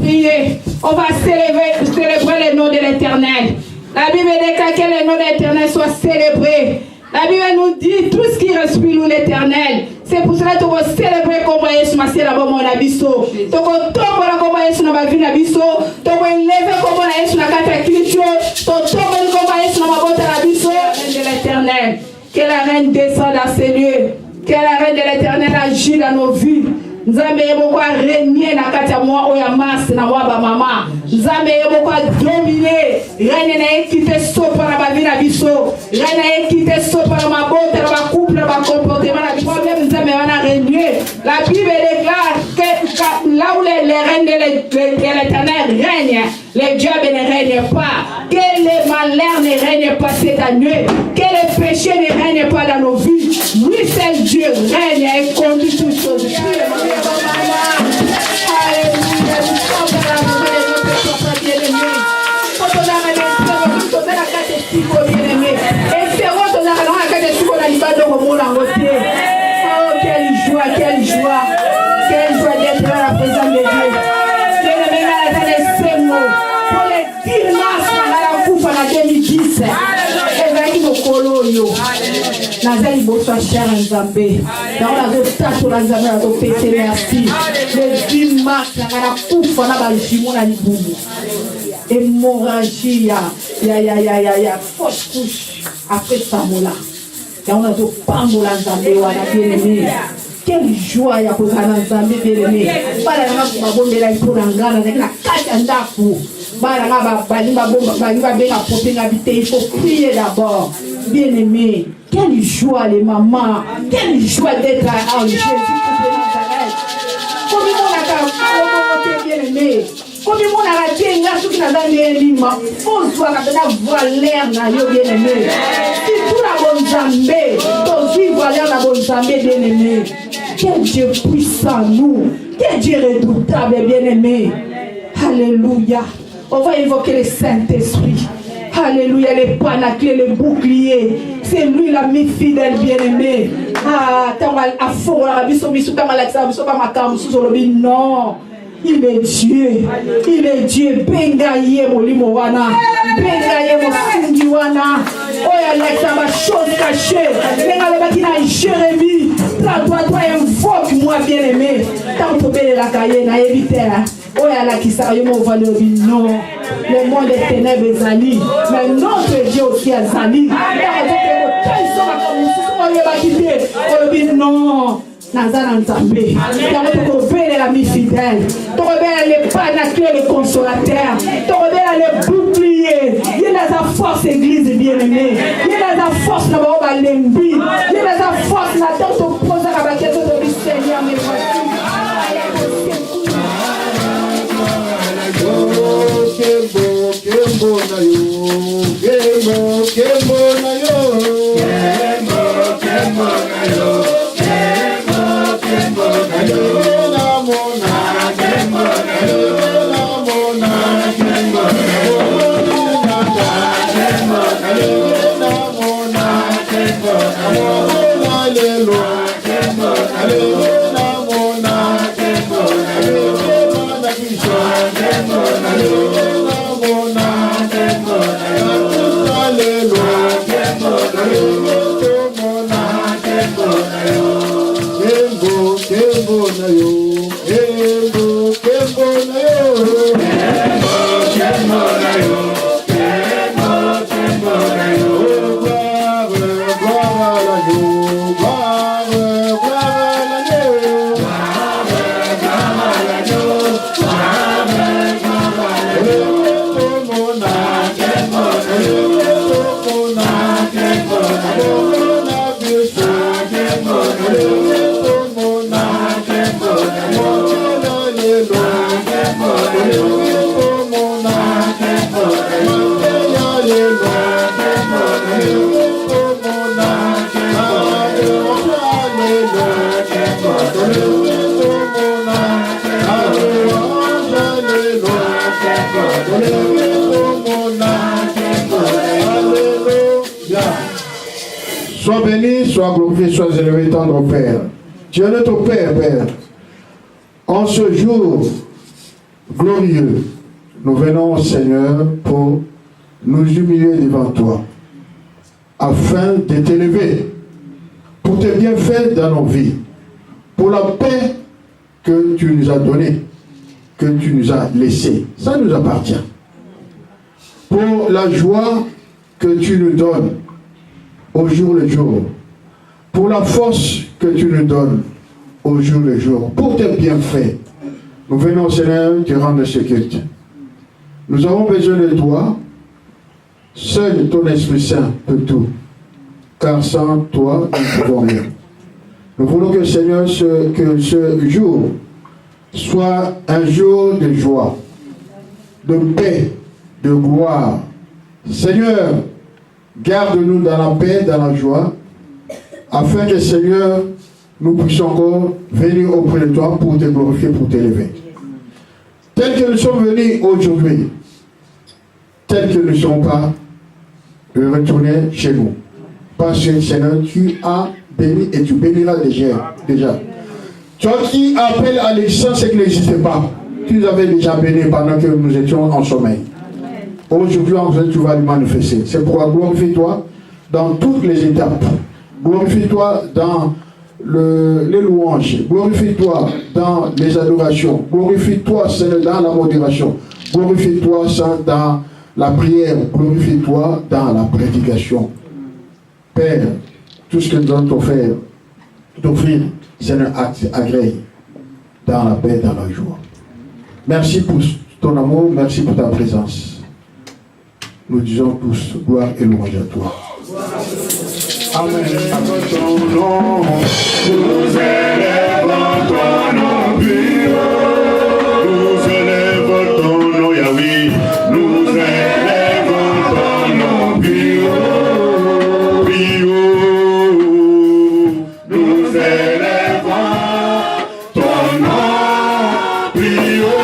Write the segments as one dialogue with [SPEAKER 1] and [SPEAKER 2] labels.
[SPEAKER 1] prier. On va célébrer le nom de l'Éternel. La Bible déclare que le nom de l'Éternel soit célébré. La Bible nous dit tout ce qui respire nous l'Éternel. C'est pour cela que tu vas célébrer comme Yesu Masé la bombe na biso. Tu vas tomber comme Yesu na bavi na biso. Tu vas lever comme Yesu na kata culture. Tu vas tomber comme Yesu na mabota na biso. Reine de l'Éternel. Que la reine descende à ces lieux. Que la reine de l'Éternel agit dans nos vies. Nzambe yeboko régner na kati ya mwa oya masi na mwa ba mama. Nzambe yeboko dominer. Reine na ekite sopa na bavi na biso. Reine na ekite sopa na mabota na ba couple na ba comportement na biso. Même Nzambe wana régner. La Bible déclare que là où les reines de l'Éternel règnent, les diables ne règnent pas. Que les malheurs ne règnent pas cette année. Que les péchés ne règnent pas dans nos vies. Lui seul Dieu règne et conduit toutes choses. Quelle joie, quelle joie, quelle joie d'être dans la présence de Dieu. Pour les 10 mars, en 2010, Nazali boso cher Nzambe. Na zo tato la Nzambe na zo pete merci. Le 10 mars na kufa na ba jimo na libumu. Hémorragie ya fausse couche après Samola. Ya on a zo pambola Nzambe wana bien-aimé. Quelle joie ya kozana Nzambe bien-aimé. Bala na mabombela ipona ngana na kati ya ndaku. Bala na ba benga popinga bite, il faut prier d'abord. Bien-aimé, quelle joie les mamans, quelle joie d'être en Jésus de Nazareth. Comme on a bien-aimé, comme on a raté un gars qui n'a pas lima, faut voir la l'air na yo bien-aimé. Si tout la bonne Zambé, ton vivre l'air la bonne Zambé bien-aimé. Quel Dieu puissant nous, quel Dieu redoutable bien-aimé. Alléluia. On va invoquer le Saint-Esprit. Alléluia, les panaclés, les boucliers. C'est lui l'ami fidèle bien-aimé. Ah, à fond, non. Il est Dieu. Il est Dieu. Bengaye molimowana. Bengaye mosundiwana. Oh, il y a ma chose cachée. Bengaye Jérémie. Toi, invoque-moi bien-aimé. Tant que tu la cahier, n'a évité. Oh, il y a la qui s'arrête au valeur du non. Le monde des ténèbres est Zali. Mais notre Dieu aussi est Zali. Non. Nazana Nzambe. Tu rebelles l'ami fidèle. Tu rebelles les panaclés, les consolateurs. Tu rebelles les boucliers. Il y a la force église bien-aimée. Il y a la force de la lembi. Il y a la force de la tête opposée à la question de Seigneur. Mais voici. Kembo na yo, kembo na yo, kembo na yo.
[SPEAKER 2] Sois béni, sois glorifié, sois élevé, tendre Père. Tu es notre Père, Père. En ce jour glorieux, nous venons, Seigneur, pour nous humilier devant toi, afin de t'élever, pour tes bienfaits dans nos vies, pour la paix que tu nous as donnée, que tu nous as laissée. Ça nous appartient. Pour la joie que tu nous donnes au jour le jour, pour la force que tu nous donnes au jour le jour, pour tes bienfaits. Nous venons, Seigneur, te rendre ce culte. Nous avons besoin de toi. Seul ton Esprit Saint peut tout. Car sans toi, nous ne pouvons rien. Nous voulons que, Seigneur, que ce jour soit un jour de joie, de paix, de gloire. Seigneur, garde-nous dans la paix, dans la joie, afin que, Seigneur, nous puissions encore venir auprès de toi pour te glorifier, pour t'élever. Tel que nous sommes venus aujourd'hui, tel que nous ne sommes pas, retourner chez nous. Parce que, Seigneur, tu as béni et tu béniras déjà. Toi qui appelles à l'existence ce qui n'existait pas, tu nous avais déjà béni pendant que nous étions en sommeil. Aujourd'hui, en fait, tu vas le manifester. C'est pourquoi glorifie-toi dans toutes les étapes. Glorifie-toi dans les louanges. Glorifie-toi dans les adorations. Glorifie-toi, Seigneur, dans la modération. Glorifie-toi, dans la prière. Glorifie-toi dans la prédication. Père, tout ce que nous allons t'offrir, Seigneur, agrée dans la paix, dans la joie. Merci pour ton amour, merci pour ta présence. Nous disons tous gloire et louange à toi. Amen. Ton nom, nous élèvons ton nom plus haut. Nous élèvons ton nom, Yahweh. Nous élèvons ton nom plus haut. Plus haut. Nous élèvons ton nom plus haut.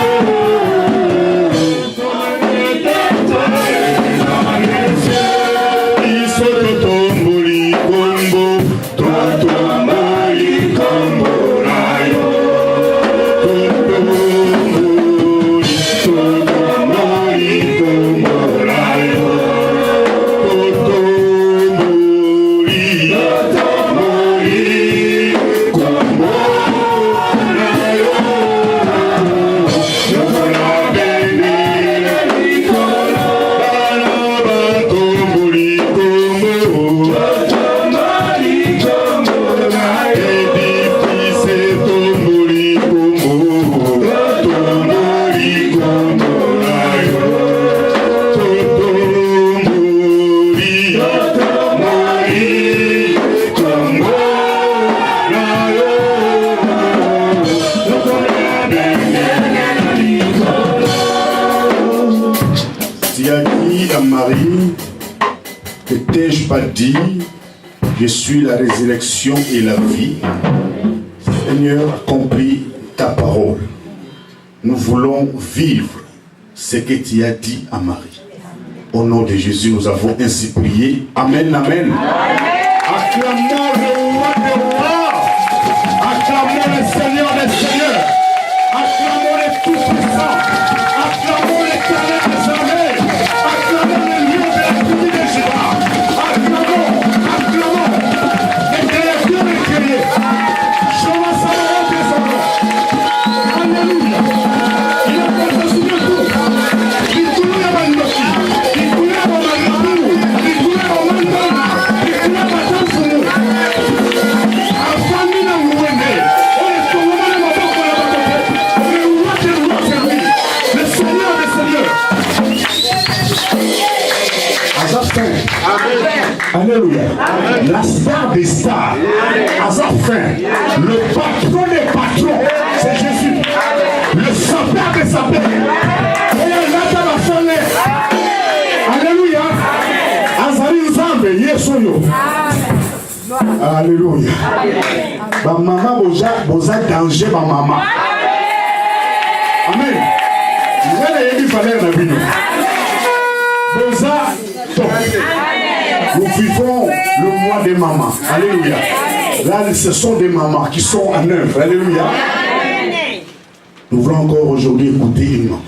[SPEAKER 3] Dit, je suis la résurrection et la vie. Seigneur, accomplis ta parole. Nous voulons vivre ce que tu as dit à Marie. Au nom de Jésus, nous avons ainsi prié. Amen, amen. Acclamons le roi des rois. Acclamons le Seigneur des seigneurs. Acclamons le tout-puissant. Acclamons l'Éternel des armées. Acclamons le lion de la tribu de Juda. Alléluia. La star des stars. Hasard fin. Le patron des patrons, c'est Jésus. Le sapeur des sapeurs. Alléluia. Azari Nzambe, Yesoyo. Alléluia. Ma maman boza danger ma maman. Amen. Vous avez valeur dans bino. Boza top. Nous vivons le mois des mamans. Alléluia. Là, ce sont des mamans qui sont en œuvre. Alléluia. Nous voulons encore aujourd'hui écouter une main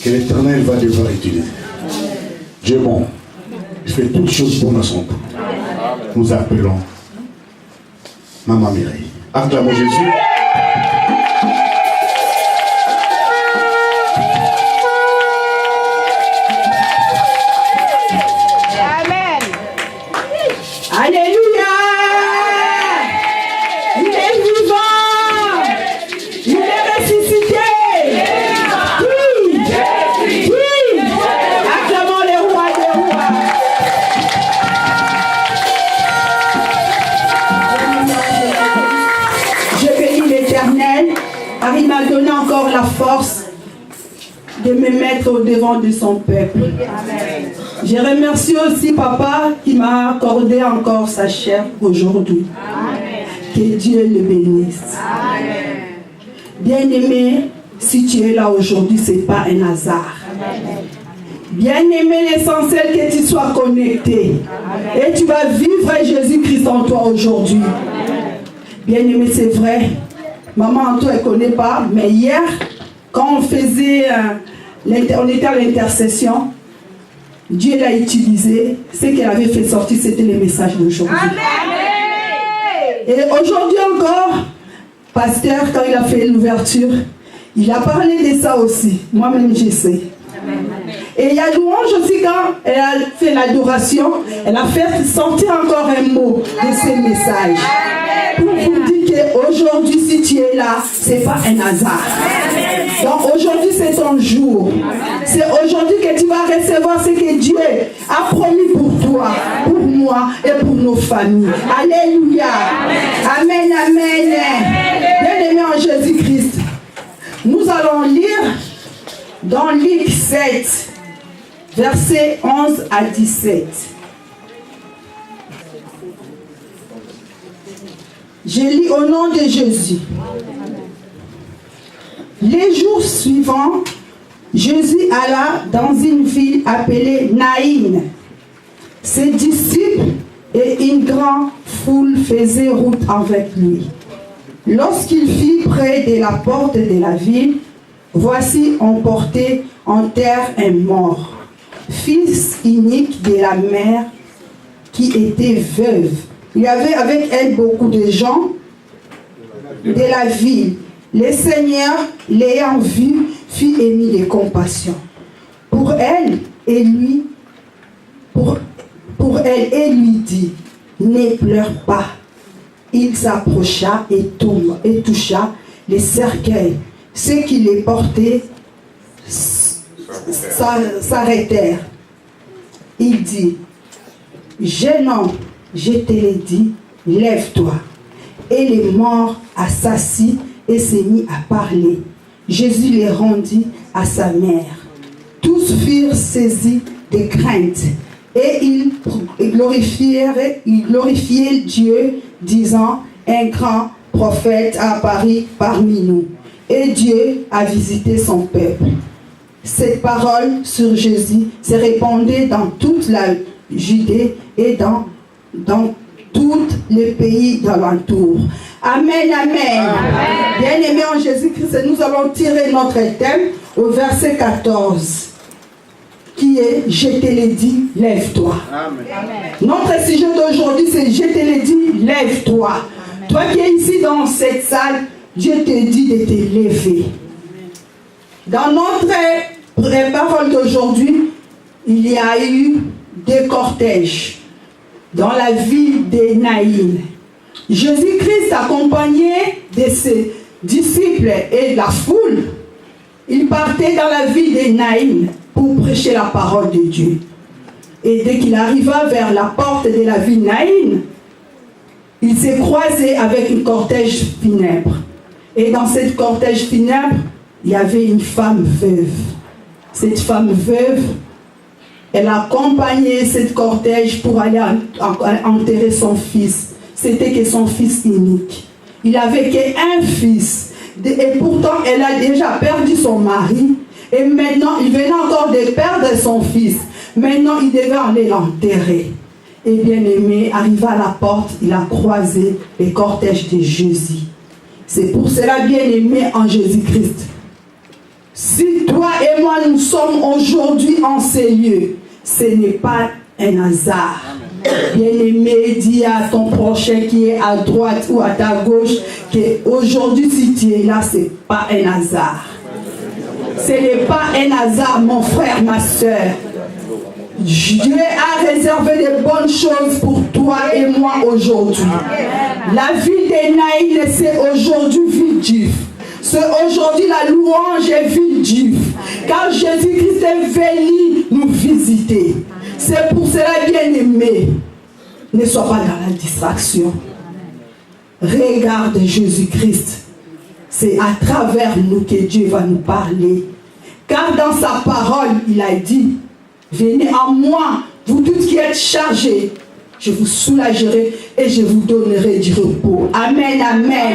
[SPEAKER 3] que l'Éternel va devoir utiliser. Dieu est bon. Il fait toutes choses pour son temps. Nous appelons Maman Mireille. Acclamons Jésus.
[SPEAKER 1] Alléluia! Il est vivant! Il est ressuscité! Oui! Acclamons le roi des rois! Je bénis l'Éternel, car il m'a donné encore la force de me mettre au devant de son peuple. Amen. Je remercie aussi Papa qui m'a accordé encore sa chair aujourd'hui. Que Dieu le bénisse. Bien-aimé, si tu es là aujourd'hui, ce n'est pas un hasard. Bien-aimé, l'essentiel que tu sois connecté. Et tu vas vivre Jésus-Christ en toi aujourd'hui. Bien-aimé, c'est vrai. Maman, toi, elle ne connaît pas. Mais hier, quand on faisait, on était à l'intercession, Dieu l'a utilisé. Ce qu'elle avait fait sortir, c'était les messages d'aujourd'hui. Et aujourd'hui encore, pasteur, quand il a fait l'ouverture, il a parlé de ça aussi. Moi-même, je sais. Et il y a louange aussi quand elle a fait l'adoration, elle a fait sortir encore un mot de ces messages. Pour vous dire qu'aujourd'hui, si tu es là, ce n'est pas un hasard. Donc aujourd'hui, c'est ton jour. C'est aujourd'hui que tu vas recevoir ce que Dieu a promis pour toi, pour moi et pour nos familles. Alléluia. Amen, amen. Bien-aimés en Jésus-Christ, nous allons lire dans Luc 7, versets 11 à 17. Je lis au nom de Jésus. Les jours suivants, Jésus alla dans une ville appelée Naïn. Ses disciples et une grande foule faisaient route avec lui. Lorsqu'il fut près de la porte de la ville, voici on portait en terre un mort, fils unique de la mère qui était veuve. Il y avait avec elle beaucoup de gens de la ville. Le Seigneur, l'ayant vu, fut ému de compassion pour elle et lui dit, ne pleure pas. Il s'approcha et toucha les cercueils. Ceux qui les portaient s'arrêtèrent. Il dit, jeune homme, je te l'ai dit, lève-toi. Et les morts s'assit et se mit à parler. Jésus les rendit à sa mère. Tous furent saisis de crainte et ils glorifiaient Dieu, disant, un grand prophète a apparu parmi nous et Dieu a visité son peuple. Cette parole sur Jésus se répandait dans toute la Judée et dans tous les pays d'alentour. Amen, amen. Bien-aimés en Jésus-Christ, nous allons tirer notre thème au verset 14, qui est « Je te l'ai dit, lève-toi ». Notre sujet d'aujourd'hui, c'est « Je te l'ai dit, lève-toi ». Toi qui es ici dans cette salle, Dieu te dit de te lever. Dans notre parole d'aujourd'hui, il y a eu des cortèges dans la ville de Naïn. Jésus-Christ, accompagné de ses disciples et de la foule, il partait dans la ville de Naïn pour prêcher la parole de Dieu. Et dès qu'il arriva vers la porte de la ville Naïn, il s'est croisé avec un cortège funèbre. Et dans cette cortège funèbre, il y avait une femme veuve. Cette femme veuve, elle accompagnait cette cortège pour aller enterrer son fils. C'était que son fils unique. Il n'avait qu'un fils. Et pourtant, elle a déjà perdu son mari. Et maintenant, il venait encore de perdre son fils. Maintenant, il devait aller l'enterrer. Et bien aimé, arrivé à la porte, il a croisé le cortège de Jésus.
[SPEAKER 4] C'est pour cela, bien-aimé en Jésus-Christ, si toi et moi nous sommes aujourd'hui en ces lieux, ce n'est pas un hasard. Bien-aimé, dis à ton prochain qui est à droite ou à ta gauche qu'aujourd'hui, si tu es là, ce n'est pas un hasard. Ce n'est pas un hasard, mon frère, ma soeur. Dieu a réservé de bonnes choses pour toi et moi aujourd'hui. La ville de Naïn, c'est aujourd'hui Villejuif. C'est aujourd'hui la louange est Villejuif. Car Jésus-Christ est venu nous visiter. C'est pour cela, bien-aimé, ne sois pas dans la distraction. Regarde Jésus-Christ. C'est à travers nous que Dieu va nous parler. Car dans sa parole, il a dit, venez à moi, vous tous qui êtes chargés, je vous soulagerai et je vous donnerai du repos. Amen, amen.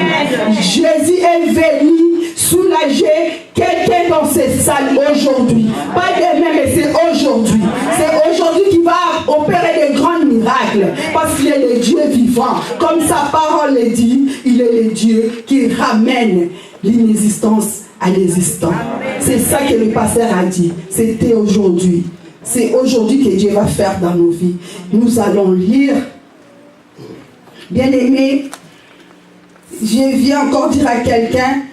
[SPEAKER 4] Jésus est venu soulager quelqu'un dans ces salles aujourd'hui. Pas demain, mais c'est aujourd'hui. C'est aujourd'hui qu'il va opérer de grands miracles. Parce qu'il est le Dieu vivant. Comme sa parole le dit, il est le Dieu qui ramène l'inexistence à l'existence. C'est ça que le pasteur a dit. C'était aujourd'hui. C'est aujourd'hui que Dieu va faire dans nos vies. Nous allons lire. Bien-aimé, je viens encore dire à quelqu'un,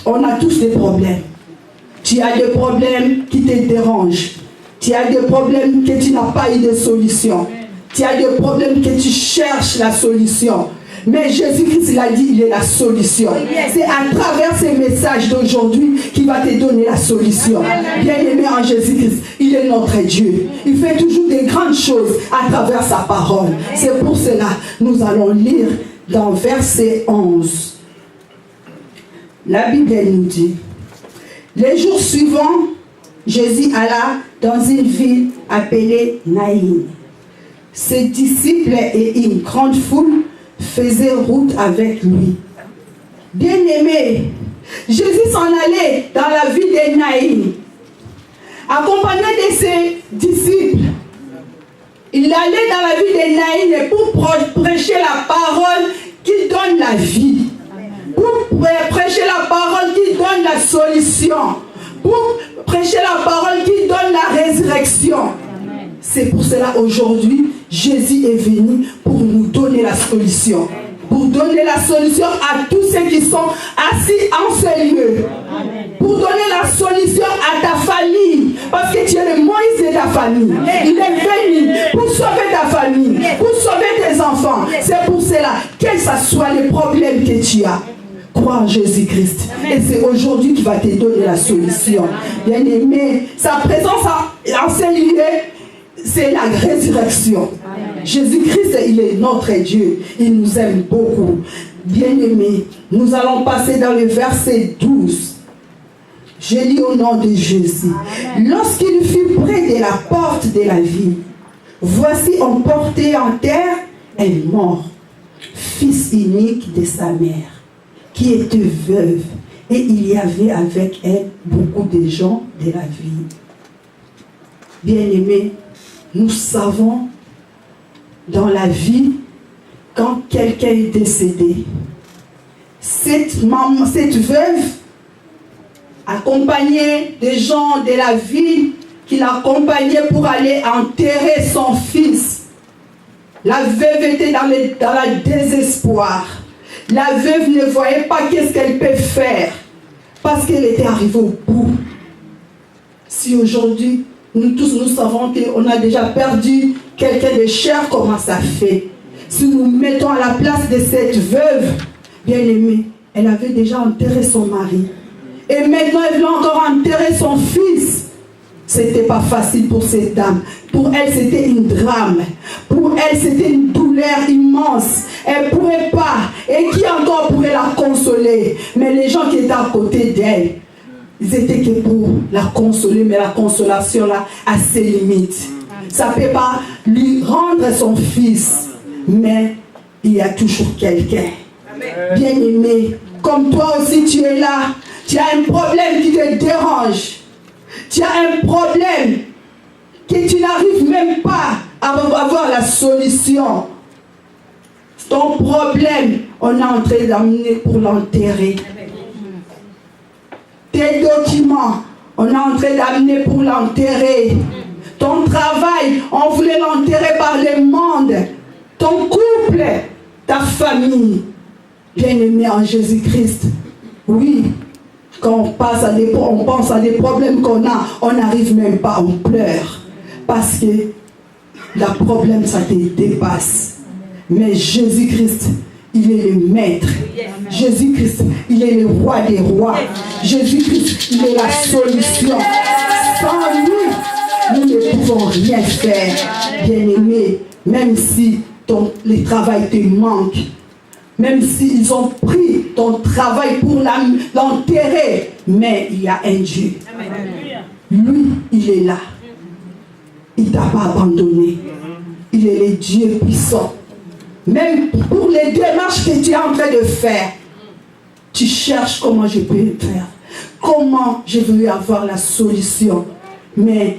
[SPEAKER 4] on a tous des problèmes. Tu as des problèmes qui te dérangent. Tu as des problèmes que tu n'as pas eu de solution. Tu as des problèmes que tu cherches la solution. Mais Jésus-Christ l'a dit, il est la solution. C'est à travers ces messages d'aujourd'hui qu'il va te donner la solution. Bien-aimé en Jésus-Christ, il est notre Dieu. Il fait toujours des grandes choses à travers sa parole. C'est pour cela que nous allons lire dans verset 11. La Bible nous dit, les jours suivants, Jésus alla dans une ville appelée Naïn. Ses disciples et une grande foule faisaient route avec lui. Bien-aimé, Jésus s'en allait dans la ville de Naïn, accompagné de ses disciples. Il allait dans la ville de Naïn pour prêcher la parole qui donne la vie. Pour prêcher la parole qui donne la solution. Pour prêcher la parole qui donne la résurrection. C'est pour cela aujourd'hui, Jésus est venu pour nous donner la solution. Pour donner la solution à tous ceux qui sont assis en ce lieu. Pour donner la solution à ta famille. Parce que tu es le Moïse de ta famille. Il est venu pour sauver ta famille. Pour sauver tes enfants. C'est pour cela, quel que soit le problème que tu as, crois en Jésus-Christ. Et c'est aujourd'hui qu'il va te donner la solution. Bien-aimé, sa présence en ce lieu, c'est la résurrection. Jésus-Christ, il est notre Dieu. Il nous aime beaucoup. Bien-aimés, nous allons passer dans le verset 12. Je lis au nom de Jésus. Lorsqu'il fut près de la porte de la ville, voici on portait en terre un mort, fils unique de sa mère, qui était veuve, et il y avait avec elle beaucoup de gens de la ville. Bien-aimés, nous savons dans la vie, quand quelqu'un est décédé, cette veuve, accompagnée des gens de la ville qui l'accompagnaient pour aller enterrer son fils. La veuve était dans le désespoir. La veuve ne voyait pas qu'est-ce qu'elle peut faire parce qu'elle était arrivée au bout. Si aujourd'hui, nous tous nous savons qu'on a déjà perdu quelqu'un de cher, comment ça fait? Si nous mettons à la place de cette veuve, bien-aimée, elle avait déjà enterré son mari. Et maintenant, elle veut encore enterrer son fils. C'était pas facile pour cette dame. Pour elle, c'était une drame. Pour elle, c'était une douleur immense. Elle ne pourrait pas. Et qui encore pourrait la consoler? Mais les gens qui étaient à côté d'elle, ils étaient que pour la consoler, mais la consolation là a ses limites. Ça ne peut pas lui rendre son fils, mais il y a toujours quelqu'un. Bien-aimé, comme toi aussi tu es là, tu as un problème qui te dérange. Tu as un problème que tu n'arrives même pas à avoir la solution. Ton problème, on est en train d'amener pour l'enterrer. Tes documents, on est en train d'amener pour l'enterrer. Ton travail, on voulait l'enterrer par le monde. Ton couple, ta famille, bien-aimé en Jésus-Christ. Oui, quand on pense à des problèmes qu'on a, on n'arrive même pas, on pleure. Parce que le problème, ça te dépasse. Mais Jésus-Christ, il est le maître. Jésus-Christ, il est le roi des rois. Jésus-Christ, il est la solution. Sans lui, nous ne pouvons rien faire. Bien-aimé, même si le travail te manque, même s'ils ont pris ton travail pour l'enterrer, mais il y a un Dieu. Lui, il est là. Il ne t'a pas abandonné. Il est le Dieu puissant. Même pour les démarches que tu es en train de faire, tu cherches comment je peux le faire. Comment je veux avoir la solution. Mais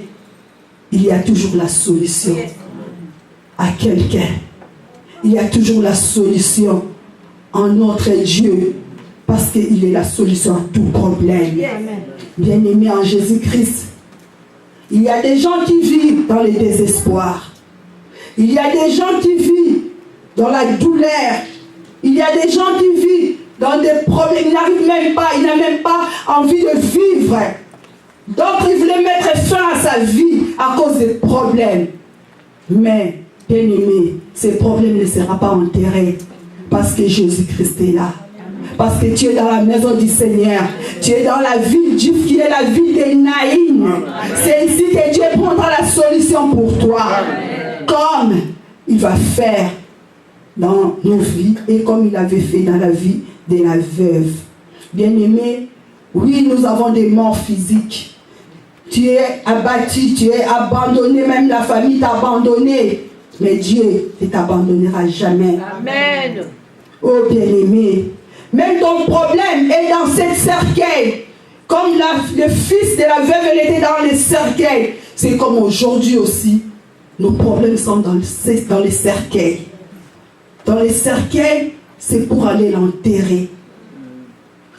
[SPEAKER 4] il y a toujours la solution à quelqu'un. Il y a toujours la solution en notre Dieu. Parce qu'il est la solution à tout problème. Bien-aimé en Jésus-Christ, il y a des gens qui vivent dans le désespoir. Il y a des gens qui vivent dans la douleur. Il y a des gens qui vivent dans des problèmes. Ils n'arrivent même pas, ils n'ont même pas envie de vivre. D'autres, ils voulaient mettre fin à sa vie à cause des problèmes. Mais, bien-aimé, ces problèmes ne seront pas enterrés parce que Jésus-Christ est là. Parce que tu es dans la maison du Seigneur. Tu es dans la ville juive qui est la ville de Naïm. C'est ici que Dieu prendra la solution pour toi. Comme il va faire dans nos vies et comme il avait fait dans la vie de la veuve. Bien-aimé, oui, nous avons des morts physiques. Tu es abattu, tu es abandonné, même la famille t'a abandonné. Mais Dieu ne t'abandonnera jamais.
[SPEAKER 5] Amen.
[SPEAKER 4] Oh bien-aimé, même ton problème est dans cette cercueil. Comme le fils de la veuve, elle était dans les cercueils. C'est comme aujourd'hui aussi. Nos problèmes sont dans les cercueils. Dans les cercueils, c'est pour aller l'enterrer.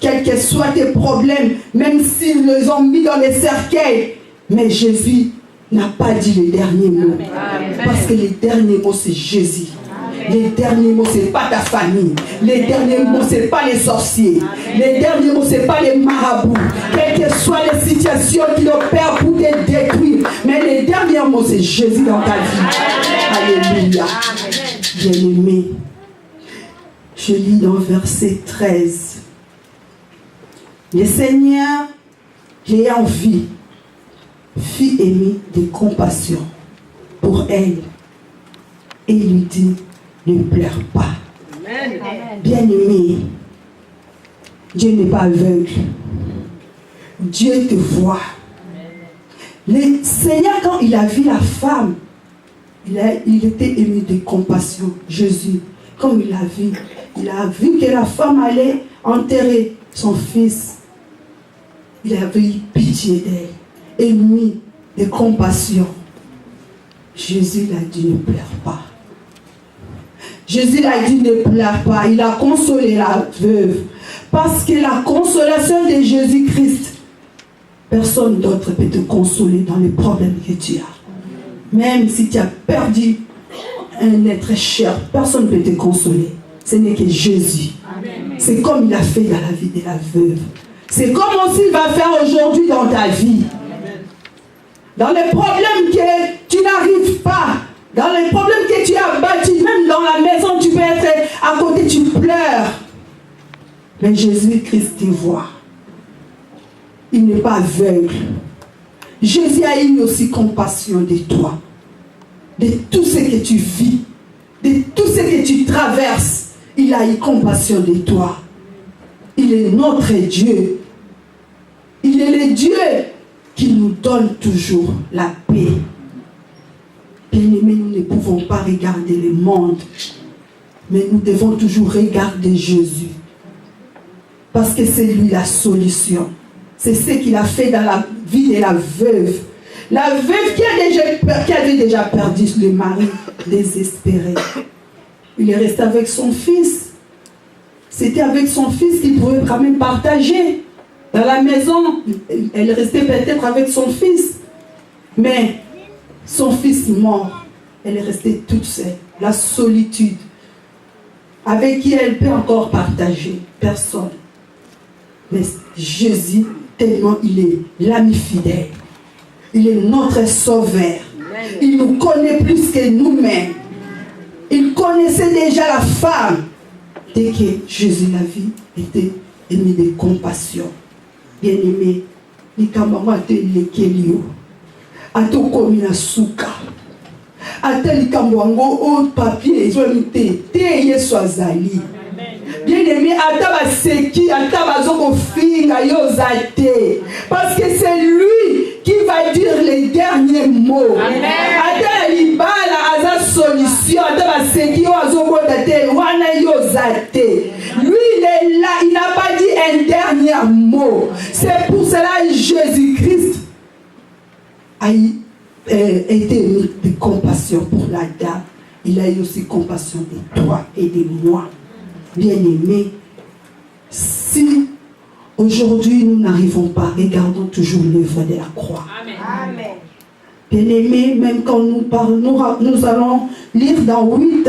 [SPEAKER 4] Quels que soient tes problèmes, même s'ils les ont mis dans les cercueils, mais Jésus n'a pas dit les derniers mots. Amen. Parce que les derniers mots, c'est Jésus. Les derniers mots, ce n'est pas ta famille. Les derniers mots, ce n'est pas les sorciers. Les derniers mots, ce n'est pas les marabouts. Quelles que soient les situations qui opèrent pour te détruire. Mais les derniers mots, c'est Jésus dans ta vie. Alléluia. Bien-aimé, je lis dans verset 13. Le Seigneur, ayant vie, fit aimer de compassion pour elle et lui dit: ne pleure pas. Bien-aimé, Dieu n'est pas aveugle. Dieu te voit. Le Seigneur, quand il a vu la femme, il était ému de compassion. Jésus, comme il a vu que la femme allait enterrer son fils. Il avait eu pitié d'elle, ému de compassion. Jésus l'a dit: ne pleure pas. Jésus l'a dit: ne pleure pas. Il a consolé la veuve. Parce que la consolation de Jésus-Christ, personne d'autre peut te consoler dans les problèmes que tu as. Même si tu as perdu un être cher, personne ne peut te consoler. Ce n'est que Jésus. C'est comme il a fait dans la vie de la veuve. C'est comme aussi il va faire aujourd'hui dans ta vie. Dans les problèmes que tu n'arrives pas, dans les problèmes que tu as bâtis, même dans la maison, tu peux être à côté, tu pleures. Mais Jésus-Christ te voit. Il n'est pas aveugle. Jésus a eu aussi compassion de toi, de tout ce que tu vis, de tout ce que tu traverses. Il a eu compassion de toi. Il est notre Dieu. Il est le Dieu qui nous donne toujours la paix. Bien-aimés, nous ne pouvons pas regarder le monde, mais nous devons toujours regarder Jésus. Parce que c'est lui la solution. C'est ce qu'il a fait dans la vie de la veuve. La veuve qui avait déjà perdu le mari, désespéré. il est resté avec son fils. C'était avec son fils qu'il pouvait quand même partager. Dans la maison, elle restait peut-être avec son fils. Mais son fils mort, elle est restée toute seule. La solitude. Avec qui elle peut encore partager? Personne. Mais Jésus, tellement il est l'ami fidèle. Il est notre sauveur. Il nous connaît plus que nous-mêmes. Il connaissait déjà la femme. Dès que Jésus la vit, était ému de compassion. Bien-aimé, il a été lekelio. Ato komina suka. Ata likamwango au papier ils ont été yesu azali. Bien-aimé, ata baseki, ata bazoko finga yozate. Parce que c'est lui qui va dire les derniers mots. Ata libala aza solution, ata baseki ozoko date wana yozate. Lui il est là, il n'a pas dit un dernier mot. C'est pour cela que Jésus-Christ a été ému de compassion pour la dame. Il a eu aussi compassion de toi et de moi. Bien-aimés, si aujourd'hui nous n'arrivons pas, regardons toujours l'œuvre de la croix.
[SPEAKER 5] Amen.
[SPEAKER 4] Bien-aimés, même quand nous parlons, nous allons lire dans 8,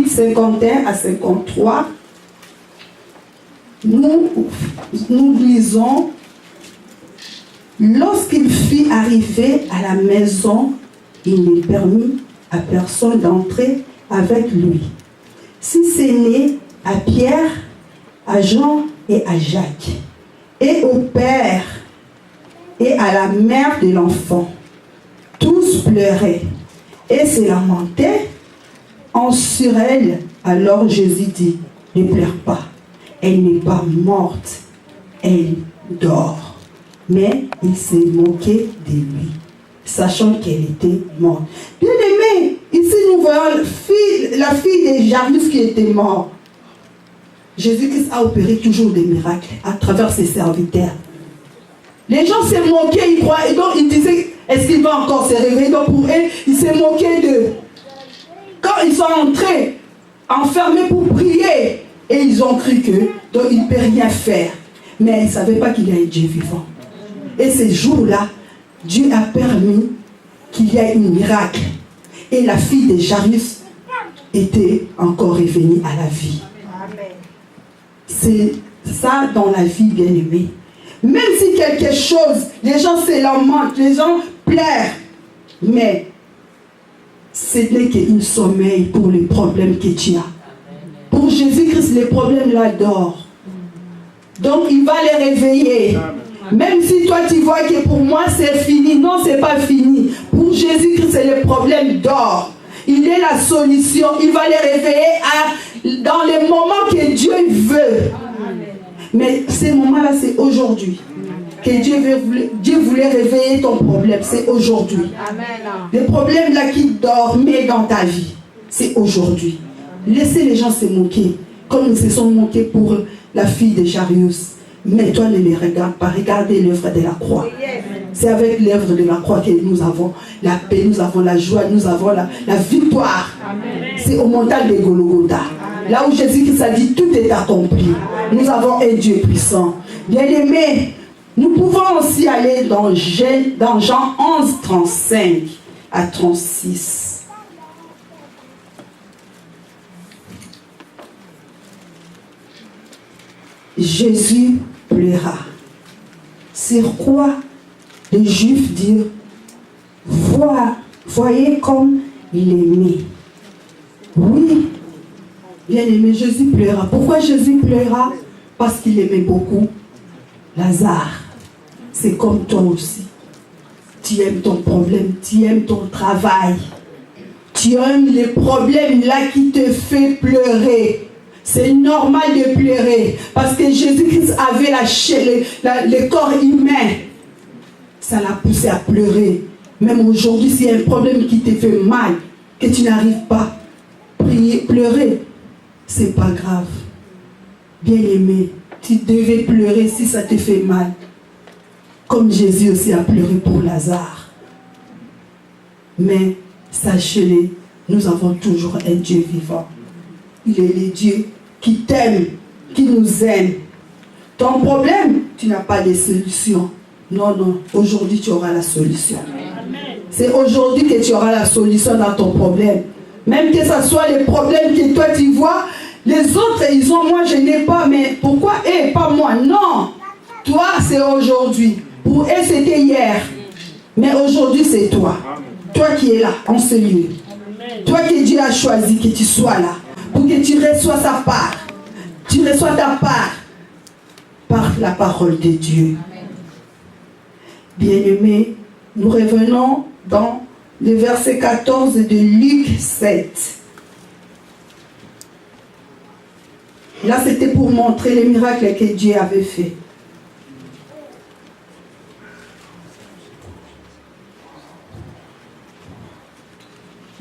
[SPEAKER 4] 51 à 53. Nous lisons: lorsqu'il fit arriver à la maison, il ne permit à personne d'entrer avec lui, si ce n'est à Pierre, à Jean et à Jacques, et au père et à la mère de l'enfant. Tous pleuraient et se lamentaient sur elle. Alors Jésus dit: ne pleure pas, elle n'est pas morte, elle dort. Mais il s'est moqué de lui, sachant qu'elle était morte. Bien aimé, ici nous voyons la fille de Jairus qui était morte. Jésus-Christ a opéré toujours des miracles à travers ses serviteurs. Les gens s'est moqués, ils croyaient, et donc ils disaient: est-ce qu'il va encore se réveiller? Donc pour eux, ils s'est moqués d'eux. Quand ils sont entrés, enfermés pour prier, et ils ont cru que donc il ne peut rien faire. Mais ils ne savaient pas qu'il y a un Dieu vivant. Et ces jours-là, Dieu a permis qu'il y ait un miracle. Et la fille de Jairus était encore revenue à la vie. C'est ça dans la vie, bien-aimée. Même si quelque chose, les gens se lamentent, les gens pleurent, mais ce n'est qu'un sommeil pour les problèmes que tu as. Pour Jésus-Christ, les problèmes là dorment. Donc il va les réveiller. Même si toi tu vois que pour moi c'est fini, non, c'est pas fini. Pour Jésus-Christ, c'est le problème d'or. Il est la solution. Il va les réveiller dans les moments que Dieu veut. Mais ces moments-là, c'est aujourd'hui. Que Dieu voulait réveiller ton problème, c'est aujourd'hui. Les problèmes là qui dormaient dans ta vie, c'est aujourd'hui. Laissez les gens se moquer, comme ils se sont moqués pour la fille de Jairus. Mais toi, ne les regarde pas. Regardez l'œuvre de la croix. C'est avec l'œuvre de la croix que nous avons la paix, nous avons la joie, nous avons la victoire. C'est au montagne de Golgotha. Là où Jésus-Christ a dit: tout est accompli. Nous avons un Dieu puissant. Bien-aimés, nous pouvons aussi aller dans Jean 11, 35 à 36. Jésus pleura. Sur quoi les Juifs dirent: voyez comme il aimait. Oui, bien aimé, Jésus pleura. Pourquoi Jésus pleura? Parce qu'il aimait beaucoup Lazare. C'est comme toi aussi. Tu aimes ton problème, tu aimes ton travail. Tu aimes les problèmes là qui te fait pleurer. C'est normal de pleurer parce que Jésus-Christ avait le corps humain. Ça l'a poussé à pleurer. Même aujourd'hui, s'il y a un problème qui te fait mal, que tu n'arrives pas à pleurer, c'est pas grave. Bien-aimé, tu devais pleurer si ça te fait mal. Comme Jésus aussi a pleuré pour Lazare. Mais sachez-le, nous avons toujours un Dieu vivant. Il est le Dieu qui t'aime, qui nous aime. Ton problème, tu n'as pas de solution. Non, non, aujourd'hui tu auras la solution. C'est aujourd'hui que tu auras la solution dans ton problème. Même que ce soit les problèmes que toi tu vois, les autres ils ont, moi je n'ai pas, mais pourquoi eux, pas moi? Non, toi c'est aujourd'hui. Pour eux c'était hier. Mais aujourd'hui c'est toi. Toi qui es là, en ce lieu. Toi que Dieu a choisi que tu sois là. Pour que tu reçois sa part. Tu reçois ta part. Par la parole de Dieu. Bien-aimés, nous revenons dans le verset 14 de Luc 7. Là, c'était pour montrer les miracles que Dieu avait fait.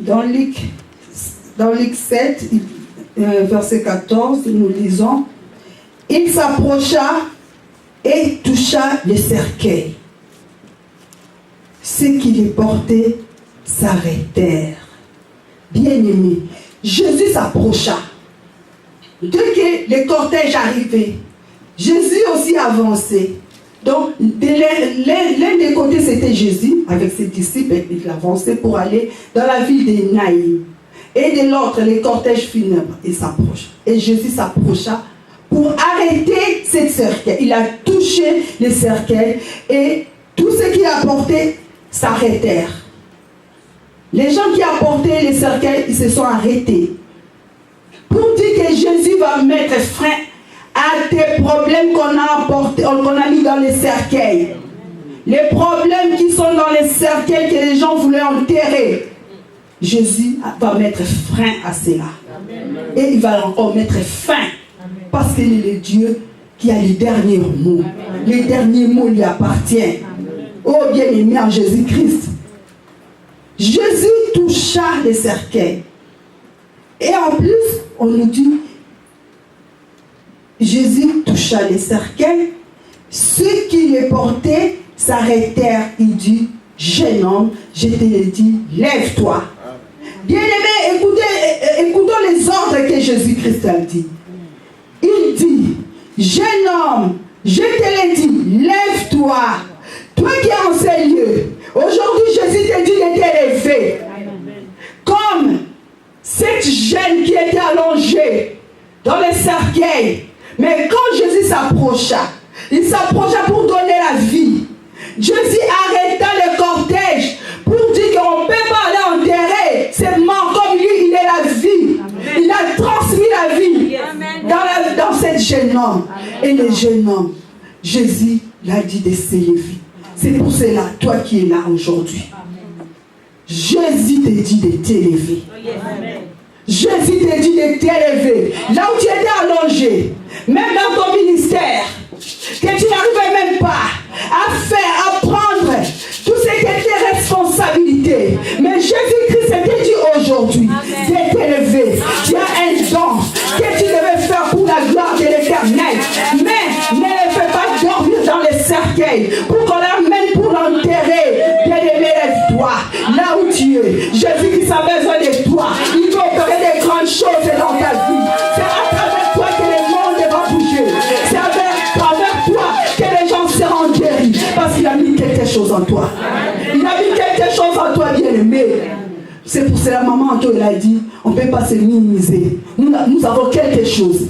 [SPEAKER 4] Dans Luc 7, verset 14, nous lisons: il s'approcha et toucha le cercueil. Ceux qui les portaient s'arrêtèrent. Bien-aimés, Jésus s'approcha. Dès que le cortège arrivait, Jésus aussi avançait. Donc, l'un des côtés, c'était Jésus, avec ses disciples, il avançait pour aller dans la ville de Naïm. Et de l'autre, les cortèges funèbres, ils s'approchent. Et Jésus s'approcha pour arrêter cette cercueil. Il a touché le cercueil et tous ceux qui apportaient s'arrêtèrent. Les gens qui apportaient les cercueils, ils se sont arrêtés. Pour dire que Jésus va mettre frein à tes problèmes qu'on a apportés, qu'on a mis dans les cercueils. Les problèmes qui sont dans les cercueils que les gens voulaient enterrer. Jésus va mettre frein à cela. Et il va encore mettre fin. Parce qu'il est le Dieu qui a les derniers mots. Les derniers mots lui appartiennent. Oh bien-aimé en Jésus-Christ. Jésus toucha les cercueils. Et en plus, on nous dit, Jésus toucha les cercueils. Ceux qui les portaient s'arrêtèrent. Il dit, jeune homme, je te l'ai dit, lève-toi. Bien-aimé, écoutons les ordres que Jésus-Christ a dit. Il dit, jeune homme, je te l'ai dit, lève-toi. Toi qui es en ces lieux, aujourd'hui Jésus te dit de t'élever. Comme cette jeune qui était allongée dans le cercueil. Mais quand Jésus s'approcha, il s'approcha pour donner la vie. Jésus arrêta le cortège pour dire qu'on ne peut pas aller enterrer. C'est mort comme lui, il est la vie. Amen. Il a transmis la vie dans cette jeune homme. Amen. Et le jeune homme, Jésus l'a dit de s'élever. C'est pour cela, toi qui es là aujourd'hui, Jésus te dit de t'élever. Jésus te dit de t'élever. Là où tu étais allongé, même dans ton ministère, que tu n'arrivais même pas à faire, à prendre tout ce qui était responsabilité. Mais Jésus-Christ te dit aujourd'hui de t'élever. Tu as un don que tu devais faire pour la gloire de l'Éternel. Mais ne le fais pas dormir dans les cercueils pour qu'on l'amène pour l'enterrer. Bien-aimé, lève-toi là où tu es. Jésus-Christ a besoin de toi. Il veut opérer des grandes choses dans ta vie. C'est à travers toi que le monde va bouger. C'est à travers toi que les gens seront guéris. Parce qu'il a mis quelque chose en toi. Il a mis quelque chose en toi, bien-aimé. C'est pour cela, maman Anto, elle a dit, on ne peut pas se minimiser. Nous avons quelque chose.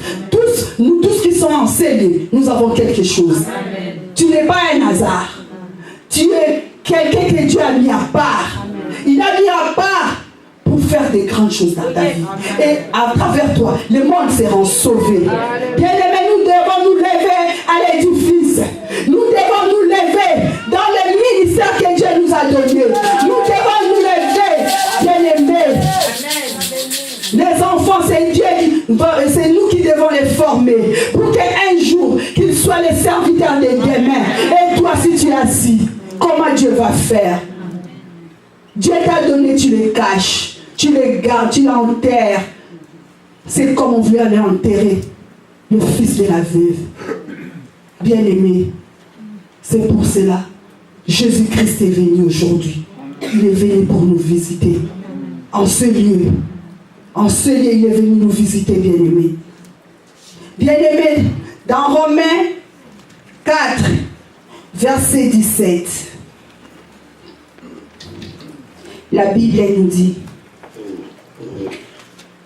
[SPEAKER 4] Nous tous qui sommes enseignés, nous avons quelque chose. Amen. Tu n'es pas un hasard. Tu es quelqu'un que Dieu a mis à part. Amen. Il a mis à part pour faire des grandes choses dans ta vie. Amen. Et à travers toi, le monde sera sauvé. Bien-aimés, nous devons nous lever à l'édifice. Nous devons nous lever dans le ministère que Dieu nous a donné. Nous devons nous lever, bien-aimés. Les enfants, c'est Dieu, c'est nous qui devons les former pour qu'un jour, qu'ils soient les serviteurs de demain. Et toi, si tu es assis, comment Dieu va faire? Dieu t'a donné, tu les caches, tu les gardes, tu l'enterres. C'est comme on voulait aller enterrer le fils de la veuve. Bien-aimé, c'est pour cela Jésus-Christ est venu aujourd'hui. Il est venu pour nous visiter. en ce lieu. En ce lieu, il est venu nous visiter, bien-aimés. Bien-aimés, dans Romains 4, verset 17, la Bible nous dit: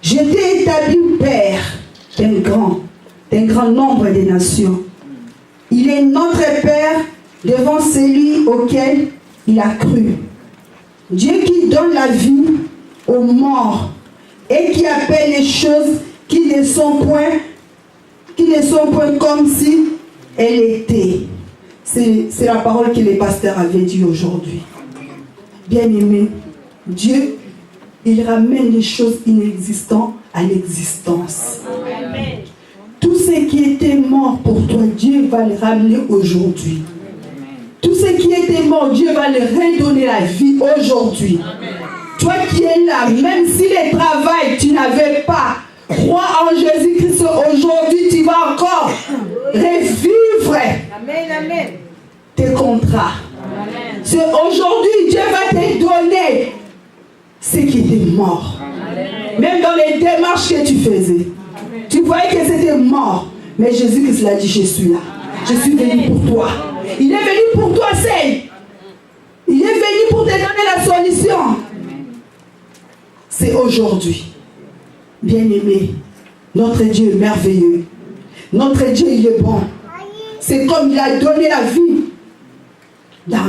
[SPEAKER 4] je t'ai établi père d'un grand nombre de nations. Il est notre Père devant celui auquel il a cru. Dieu qui donne la vie aux morts et qui appelle les choses qui ne sont point comme si elles étaient. C'est la parole que les pasteurs avaient dit aujourd'hui. Bien-aimé, Dieu, il ramène les choses inexistantes à l'existence. Tout ce qui était mort pour toi, Dieu va le ramener aujourd'hui. Tout ce qui était mort, Dieu va le redonner la vie aujourd'hui. Toi qui es là, même si le travail tu n'avais pas, crois en Jésus-Christ, aujourd'hui tu vas encore revivre tes contrats. Aujourd'hui, Dieu va te donner ce qui était mort. Même dans les démarches que tu faisais, tu voyais que c'était mort. Mais Jésus-Christ l'a dit: je suis là. Je suis venu pour toi. Il est venu pour toi seul. Il est venu pour te donner la solution. C'est aujourd'hui. Bien-aimé, notre Dieu est merveilleux. Notre Dieu, il est bon. C'est comme il a donné la vie à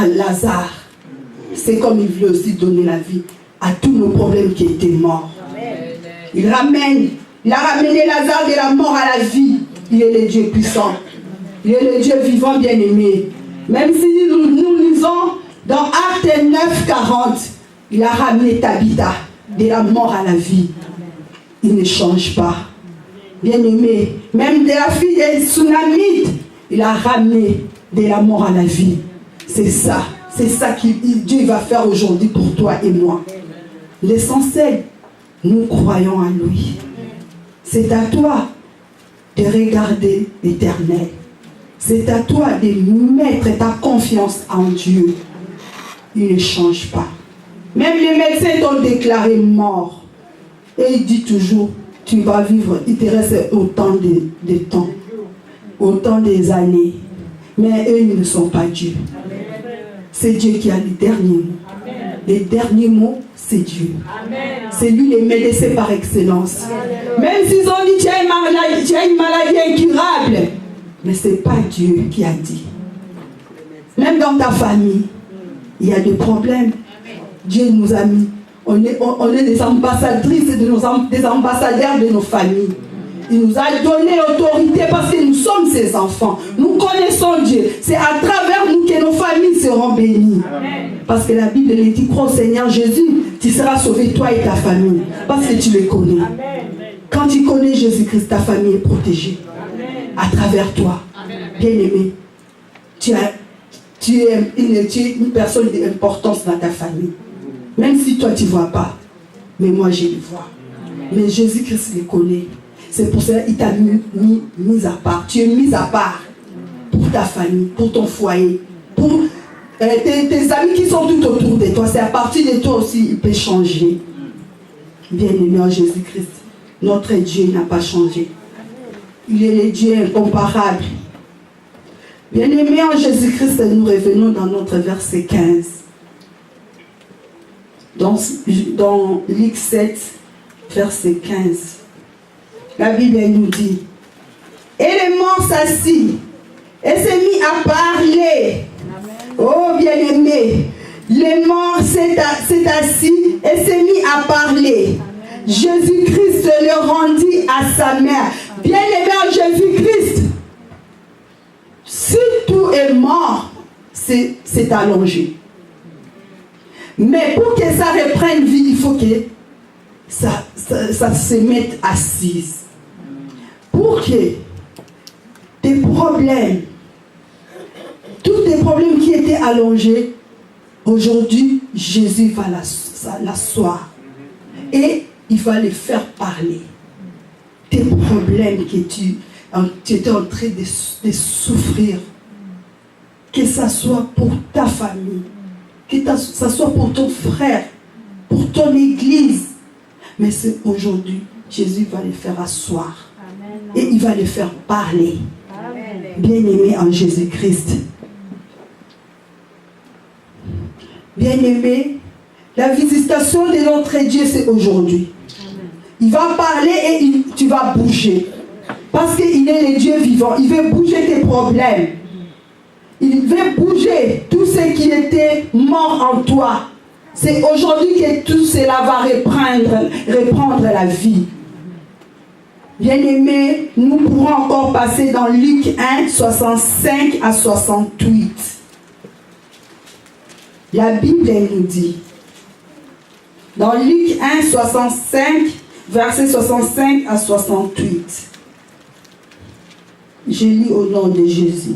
[SPEAKER 4] Lazare. C'est comme il veut aussi donner la vie à tous nos problèmes qui étaient morts. Il a ramené Lazare de la mort à la vie. Il est le Dieu puissant. Il est le Dieu vivant, bien-aimé. Même si nous lisons dans Actes 9, 40, il a ramené Tabitha de la mort à la vie. Il ne change pas. Bien-aimé, même de la fille des Tsunamites, il a ramené de la mort à la vie. C'est ça que Dieu va faire aujourd'hui pour toi et moi. L'essentiel, nous croyons en lui. C'est à toi de regarder l'Éternel. C'est à toi de mettre ta confiance en Dieu. Il ne change pas. Même les médecins t'ont déclaré mort. Et il dit toujours: tu vas vivre, il te reste autant de temps, autant des années. Mais eux, ils ne sont pas Dieu. C'est Dieu qui a les derniers mots. Les derniers mots, c'est Dieu. C'est lui le médecin par excellence. Même s'ils ont dit: tu as une maladie incurable. Mais ce n'est pas Dieu qui a dit. Même dans ta famille, il y a des problèmes. Dieu nous a mis. On est des ambassadrices, des ambassadeurs de nos familles. Il nous a donné autorité parce que nous sommes ses enfants. Nous connaissons Dieu. C'est à travers nous que nos familles seront bénies. Parce que la Bible dit: crois au Seigneur Jésus, tu seras sauvé, toi et ta famille. Parce que tu le connais. Quand tu connais Jésus-Christ, ta famille est protégée. À travers toi. Bien-aimé, tu es une personne d'importance dans ta famille. Même si toi tu ne vois pas. Mais moi je le vois. Mais Jésus-Christ le connaît. C'est pour cela qu'il t'a mis à part. Tu es mis à part pour ta famille, pour ton foyer, pour tes amis qui sont tout autour de toi. C'est à partir de toi aussi il peut changer. Bien-aimé en Jésus-Christ, notre Dieu n'a pas changé. Il est le Dieu incomparable. Bien-aimé en Jésus-Christ, nous revenons dans notre verset 15. Dans Luc 7, verset 15. La Bible nous dit: et les morts s'assit et s'est mis à parler. Oh bien-aimé, les morts s'est assis et s'est mis à parler. Jésus-Christ le rendit à sa mère. Bien-aimé en Jésus-Christ, si tout est mort, c'est allongé. Mais pour que ça reprenne vie, il faut que ça se mette assise. Pour que tes problèmes, tous tes problèmes qui étaient allongés, aujourd'hui, Jésus va l'asseoir. Et il va les faire parler. Tes problèmes que tu étais en train de souffrir, que ça soit pour ta famille, que ça soit pour ton frère, pour ton église. Mais c'est aujourd'hui, Jésus va les faire asseoir. Amen. Et il va les faire parler. Bien-aimés en Jésus-Christ. Bien-aimés, la visitation de notre Dieu, c'est aujourd'hui. Il va parler et tu vas bouger. Parce qu'il est le Dieu vivant. Il veut bouger tes problèmes. Il veut bouger tout ce qui était mort en toi. C'est aujourd'hui que tout cela va reprendre la vie. Bien-aimés, nous pourrons encore passer dans Luc 1, 65 à 68. La Bible, elle nous dit, dans Luc 1, 65, versets 65 à 68. Je lis au nom de Jésus.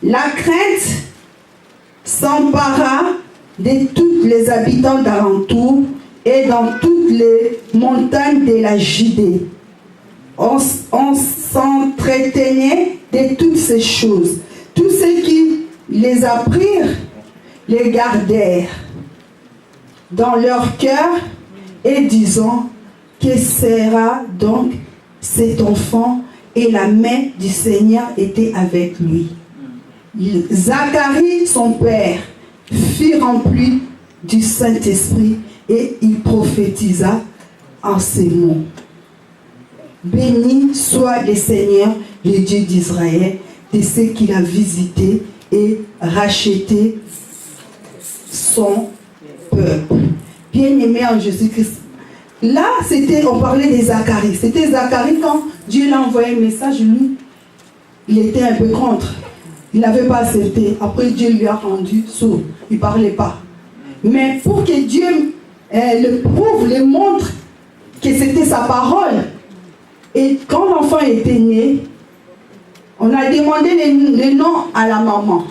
[SPEAKER 4] La crainte s'empara de tous les habitants d'alentour et dans toutes les montagnes de la Judée. On s'entretenait de toutes ces choses. Tous ceux qui les apprirent les gardèrent dans leur cœur et disant, que sera donc cet enfant? Et la main du Seigneur était avec lui. Zacharie, son père, fut rempli du Saint-Esprit et il prophétisa en ces mots. Béni soit le Seigneur, le Dieu d'Israël, de ceux qu'il a visité et racheté son peuple. Bien-aimé en Jésus-Christ. Là, on parlait de Zacharie. C'était Zacharie quand Dieu l'a envoyé un message, lui, il était un peu contre. Il n'avait pas accepté. Après, Dieu lui a rendu sourd. Il ne parlait pas. Mais pour que Dieu le prouve, le montre que c'était sa parole. Et quand l'enfant était né, on a demandé le nom à la maman.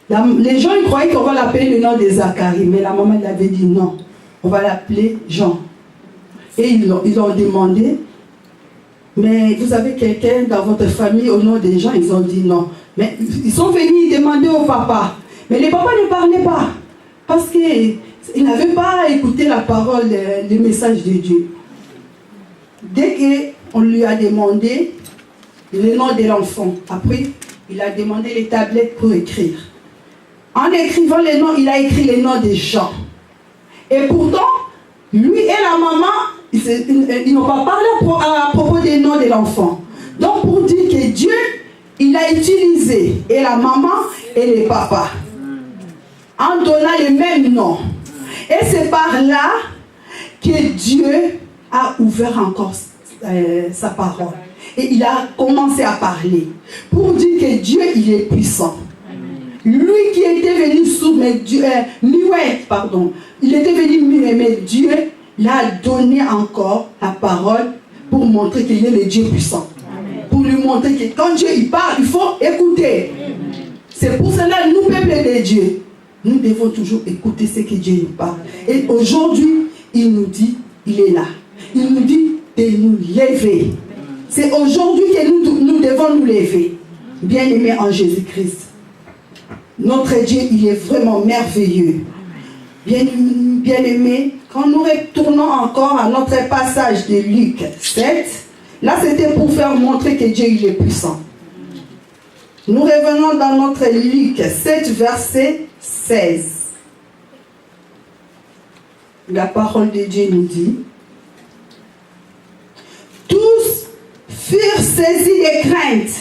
[SPEAKER 4] Les gens ils croyaient qu'on va l'appeler le nom de Zacharie. Mais la maman elle avait dit non. On va l'appeler Jean. Et ils ont demandé. Mais vous avez quelqu'un dans votre famille au nom des gens? Ils ont dit non. Mais ils sont venus demander au papa. Mais le papa ne parlait pas. Parce qu'il n'avait pas écouté la parole, le message de Dieu. Dès qu'on lui a demandé le nom de l'enfant, après, il a demandé les tablettes pour écrire. En écrivant les noms, il a écrit les noms des gens. Et pourtant, lui et la maman, ils n'ont pas parlé à propos des noms de l'enfant. Donc pour dire que Dieu, il a utilisé et la maman et le papa en donnant les mêmes noms. Et c'est par là que Dieu a ouvert encore sa parole. Et il a commencé à parler pour dire que Dieu, il est puissant. Lui qui était venu sourd, mais Dieu, il était venu muet, mais Dieu l'a donné encore la parole pour montrer qu'il est le Dieu puissant. Amen. Pour lui montrer que quand Dieu il parle, il faut écouter. C'est pour cela, nous, peuple de Dieu, nous devons toujours écouter ce que Dieu nous parle. Et aujourd'hui, il nous dit, il est là. Il nous dit de nous lever. C'est aujourd'hui que nous devons nous lever. Bien-aimés en Jésus-Christ. Notre Dieu, il est vraiment merveilleux. Bien-aimés, quand nous retournons encore à notre passage de Luc 7, là c'était pour faire montrer que Dieu il est puissant. Nous revenons dans notre Luc 7, verset 16. La parole de Dieu nous dit, tous furent saisis de crainte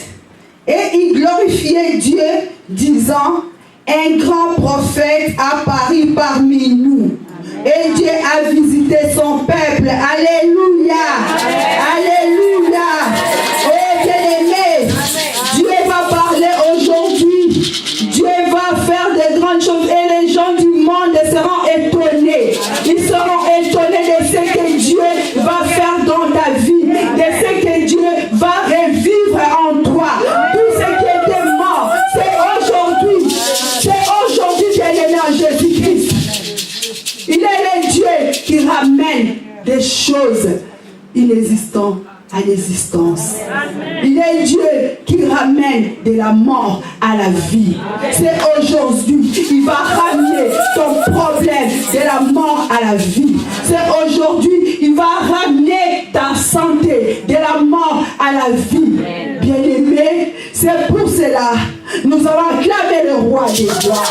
[SPEAKER 4] et ils glorifiaient Dieu, disant, un grand prophète apparut parmi nous. Et Dieu a visité son peuple. Alléluia. Alléluia. Oh bien-aimé, Dieu va parler aujourd'hui. Dieu va faire de grandes choses et les gens du monde seront étonnés. Ils seront étonnés de ce que Dieu va faire dans ta vie, de ce que Dieu va revivre en toi. Tout ce qui était mort, c'est aujourd'hui. C'est aujourd'hui, bien-aimé en Jésus-Christ. Il est le Dieu qui ramène des choses inexistantes à l'existence. Il est Dieu qui ramène de la mort à la vie. C'est aujourd'hui, il va ramener ton problème de la mort à la vie. C'est aujourd'hui, il va ramener ta santé de la mort à la vie. Bien-aimé, c'est pour cela, nous allons acclamer le roi des rois.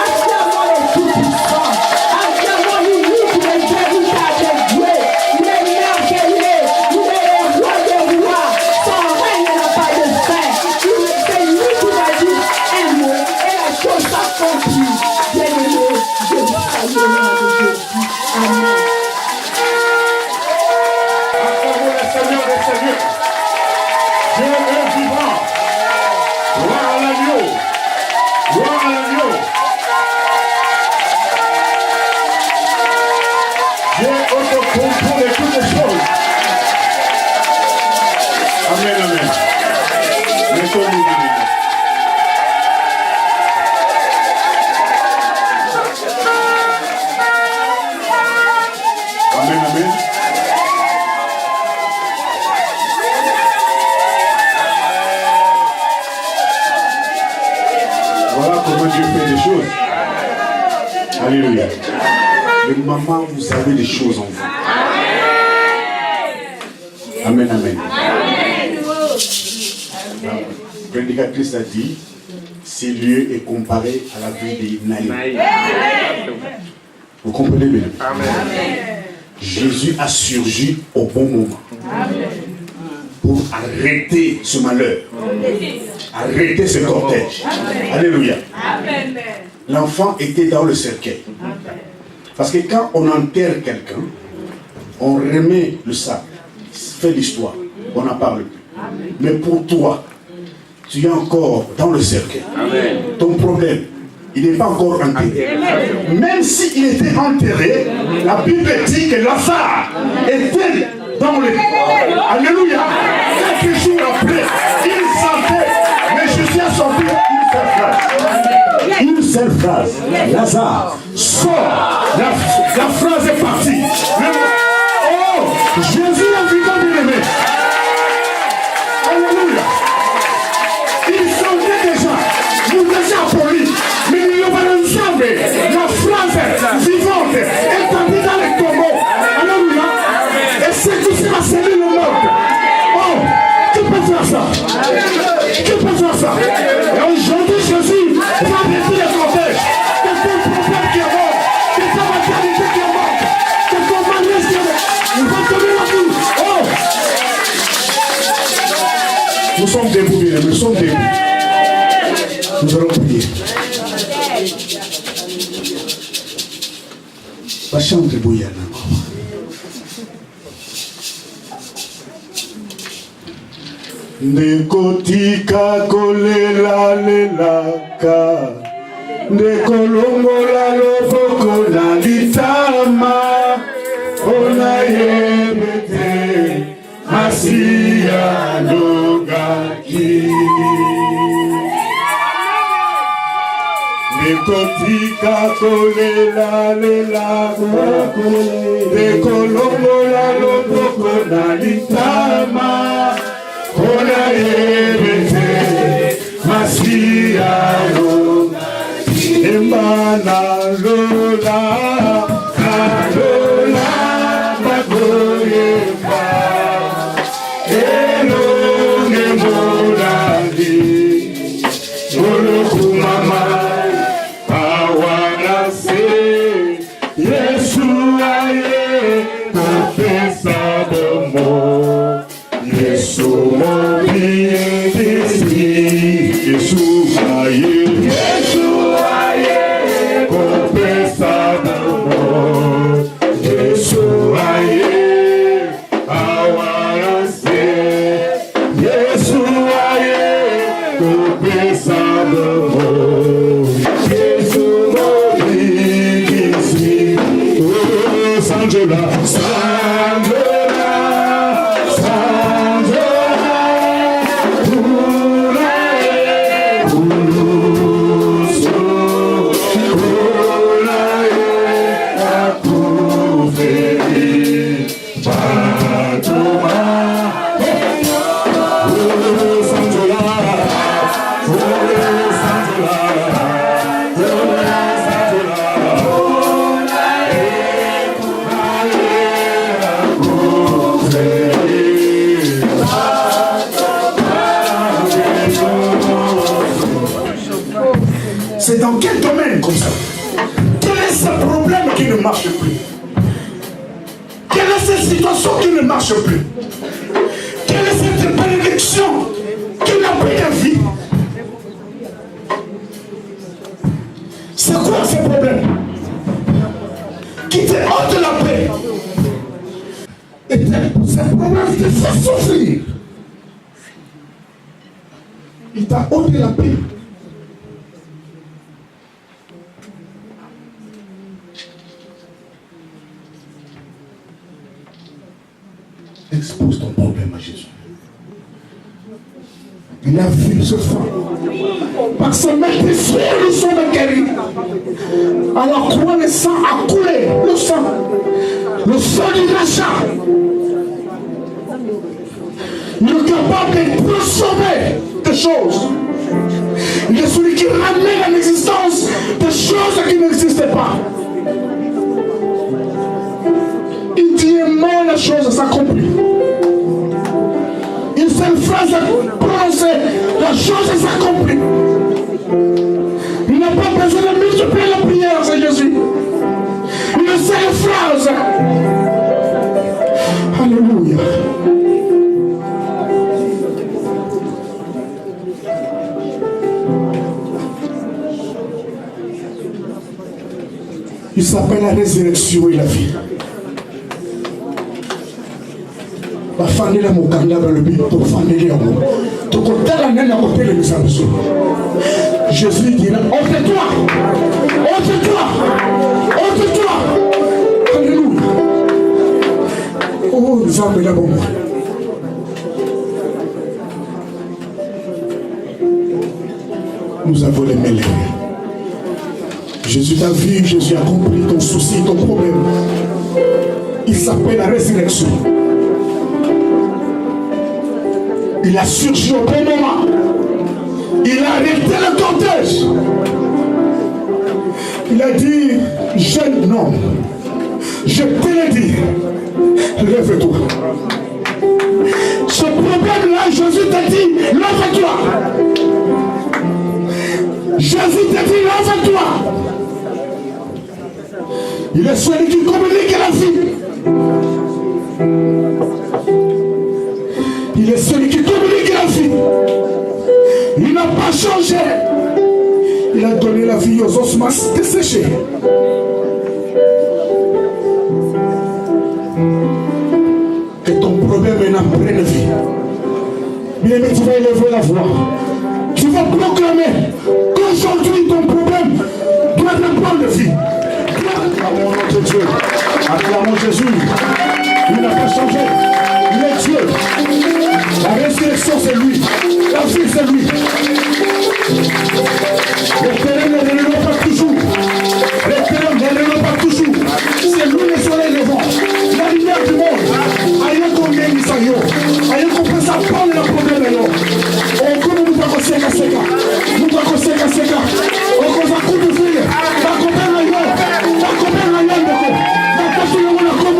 [SPEAKER 4] Acclamons le tout-puissant. Acclamons l'unique, le véritable Dieu. Il est merveilleux. Il est le roi des rois. Son règne n'a pas de fin. C'est lui qui m'a dit un mot et la chose s'accomplit. Bien-aimé, je vous salue au nom de Jésus. Amen.
[SPEAKER 3] Acclamons le Seigneur des Seigneurs. Dieu est vivant. Gloire à l'agneau. Gloire à l'agneau. Dieu autocontrôle de toutes les choses. Amen, amen. Mettons-nous debout. Amen, amen. Voilà comment Dieu fait des choses. Alléluia. Les mamans, vous avez des choses en vous. Amen, amen. La prédicatrice a dit, ce lieu est comparé à la vie de Naïm. Vous comprenez bien? Jésus a surgi au bon moment pour arrêter ce malheur, arrêter ce cortège. Alléluia. L'enfant était dans le cercueil. Parce que quand on enterre quelqu'un, on remet le sable, fait l'histoire, on n'en parle plus. Mais pour toi, tu es encore dans le cercueil. Ton problème, il n'est pas encore enterré. Même s'il était enterré, la Bible dit que Lazare était dans le... Alléluia. Quelques jours après, il sentait, mais Jésus a sorti une seule phrase. Une seule phrase. Lazare, sort. La phrase est partie. Oh, Jésus est vivant, bien-aimé. Alléluia. Il sentait déjà, nous déjà polis, mais il n'y a pas ensemble. La phrase vivante est partie dans les tombeaux. Alléluia. Et c'est tout ce qui va sceller le monde. Oh, qui peut faire ça? Qui peut faire ça? Et aujourd'hui, Jésus va arrêter les cortèges. Que ton problème qui est mort, que ta maternité qui est morte, que ton mariage qui est mort, il va tomber la vie. Oh! Nous sommes debout, bien, nous sommes debout. Nous allons prier. La chambre est bouillante encore. Ndekotika kolela lelaka, ndekolongola loboko na litama, ona yebete masiya longaki. Ndekotika kolela lelaka, ndekolongola loboko na litama, ona yebete masiya longaki. Emana lola, alola bakoyeba, elonge molandi, olokumama awana se, Yesu aye kopesa bomo, Yesu mobi desi, Yesu aye, Yesu aye kopesa bomo, Yesu aye awana se, Yesu aye kopesa bomo, Yesu mobi desi. Oh, Sanjola, Sanjola, Sanjola, Ulaye, Uluso, Ulaye, Akuferi, Batuma, marche plus? Quelle est cette situation qui ne marche plus? Quelle est cette bénédiction qui n'a plus de vie? C'est quoi ce problème qui te ôte la paix? Et ce problème te fait souffrir. Il t'a ôté la paix. Expose ton problème à Jésus. Il a vu ce femme. Par sa main défouée, le sang de guéri. À la croix, le sang a coulé. Le sang du rachat. Il est capable de transformer des choses. Il est celui qui ramène à l'existence des choses qui n'existaient pas. Il dit aimant la chose s'accomplit. Une seule phrase à prononcer, la chose s'accomplit. Il n'a pas besoin de multiplier la prière, c'est Jésus. Une seule phrase. Alléluia. Il s'appelle la résurrection et la vie. La famille de mon candidat dans le but pour famille de mon. Tu côté la nana côté le message. Jésus dira ôte-toi, ôte-toi, ôte-toi. Alléluia. Oh, nous avons là bon. Nous avons les mêlés. Jésus t'a vu, Jésus a compris ton souci, ton problème. Il s'appelle la résurrection. Il a surgi au bon moment. Il a arrêté le cortège. Il a dit, jeune homme, je te l'ai dit, lève-toi. Ce problème-là, Jésus t'a dit, lève-toi. Jésus t'a dit, lève-toi. Il est celui qui communique la vie. Il est celui qui communique la vie. Il n'a pas changé. Il a donné la vie aux ossements desséchés. Que ton problème est en pleine vie. Bien aimé, tu vas élever la voix. Tu vas proclamer qu'aujourd'hui ton problème doit reprendre vie. Acclamons notre Dieu. Acclamons Jésus. Il n'a pas changé. Il est Dieu. La résurrection c'est lui. La vie c'est lui. L'éternel ne relève pas toujours. L'éternel ne relève pas toujours. C'est lui le soleil levant. La lumière du monde. Aïe combien il s'agit. Aïe combien ça prend le problème. On connaît nous pas seka seka. Nous pas seka seka. On cause à coup de fil. La combien ailleurs. La combien ailleurs. La personne où on a comme